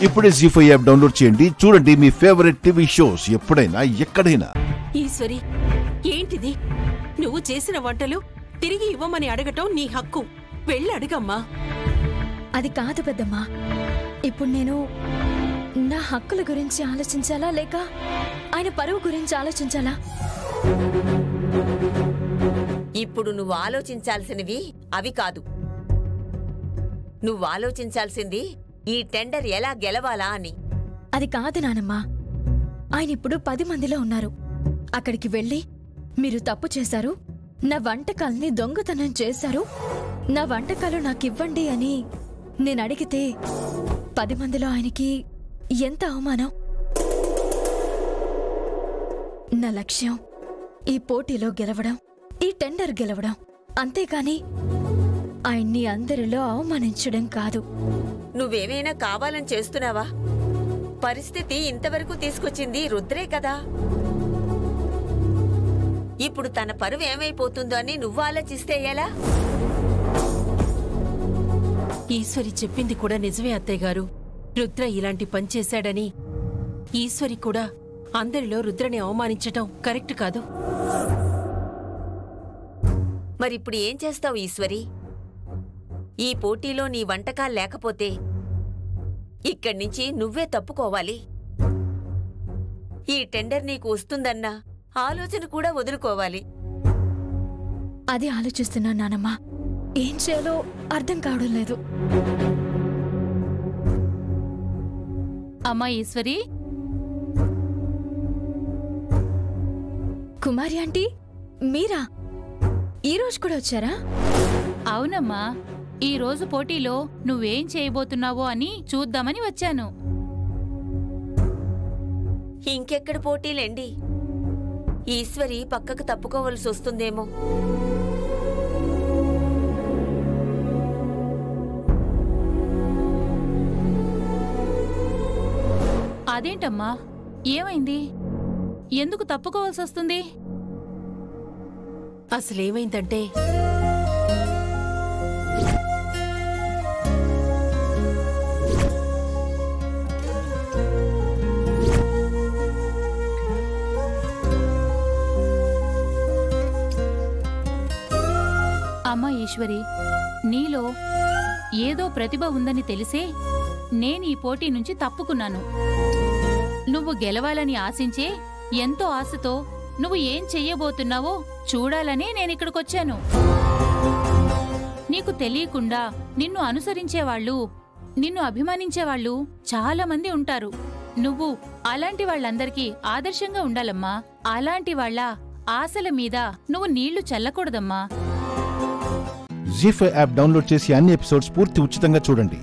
ఇప్పుడే జీ5 app download చేయండి. చూడండి మీ ఫేవరెట్ టీవీ షోస్ ఎప్పుడైనా ఎక్కడైనా. ఈశ్వరి, ఏంటిది? నువ్వు చేసిన వంటలు తిరిగి ఇవ్వమని అడగటం నీ హక్కు. వెళ్ళి అడగమ్మా. అది కాదు పెద్దమ్మా. ఇప్పుడు నేను నా హక్కుల గురించి ఆలోచించాలా లేక ఆయన పరువు గురించి ఆలోచించాలా? ఇప్పుడు నువ్వు ఆలోచించాల్సినవి అవి కాదు. నువ్వు ఆలోచించాల్సింది ఈ టెండర్ ఎలా గెలవాలా అని. అది కాదు నానమ్మా. ఆయన ఇప్పుడు 10 మందిలో ఉన్నారు. అక్కడికి వెళ్ళి మీరు తప్పు చేశారు, నా వంటకాల్ని దొంగతనం చేశారు, నా వంటకాలు నాకివ్వండి అని నేను అడిగితే 10 మందిలో ఆయనకి ఎంత అవమానం. నా లక్ష్యం ఈ పోటీలో గెలవడం, ఈ టెండర్ గెలవడం, అంతేగాని ఆయన్ని అందరిలో అవమానించడం కాదు. నువ్వేమైనా కావాలని చేస్తున్నావా? పరిస్థితి ఇంతవరకు తీసుకొచ్చింది రుద్రే కదా. ఇప్పుడు తన పరువు ఏమైపోతుందో అని నువ్వు ఆలోచిస్తే ఎలా? ఈశ్వరి చెప్పింది కూడా నిజమే అత్తయ్య గారు. రుద్ర ఇలాంటి పని చేశాడని ఈశ్వరి కూడా అందరిలో రుద్రని అవమానించటం కరెక్ట్ కాదు. మరిప్పుడు ఏం చేస్తావు ఈశ్వరి? ఈ పోటీలో నీ వంటకాలు లేకపోతే ఇక్కడ్నించి నువ్వే తప్పుకోవాలి. ఈ టెండర్ నీకు వస్తుందన్న ఆలోచన కూడా వదులుకోవాలి. అది ఆలోచిస్తున్నా నానమ్మా. ఏం చేయాలో అర్థం కావడం లేదు. అమ్మా ఈశ్వరి. కుమారి ఆంటీ, మీరా? ఈరోజు కూడా వచ్చారా? అవునమ్మా, ఈ రోజు పోటీలో నువ్వేం చేయబోతున్నావో అని చూద్దామని వచ్చాను. ఇంకెక్కడ పోటీలేండి? ఈశ్వరి పక్కకు తప్పుకోవలసి వస్తుందేమో. అదేంటమ్మా, ఏమైంది? ఎందుకు తప్పుకోవాల్సి వస్తుంది? అసలేమైందంటే అమ్మా ఈశ్వరి, నీలో ఏదో ప్రతిభ ఉందని తెలిసే నేను ఈ పోటీ నుంచి తప్పుకున్నాను. నువ్వు గెలవాలని ఆశించే ఎంతో ఆశతో నువ్వు ఏం చెయ్యబోతున్నావో చూడాలనే నేనిక్కడికొచ్చాను. నీకు తెలియకుండా నిన్ను అనుసరించేవాళ్ళు, నిన్ను అభిమానించేవాళ్ళు చాలా మంది ఉంటారు. నువ్వు అలాంటి వాళ్ళందరికీ ఆదర్శంగా ఉండాలమ్మా. అలాంటి వాళ్ళ ఆశల మీద నువ్వు నీళ్లు చల్లకూడదమ్మా. జీ5 యాప్ డౌన్లోడ్ చేసి అన్ని ఎపిసోడ్స్ పూర్తి ఉచితంగా చూడండి.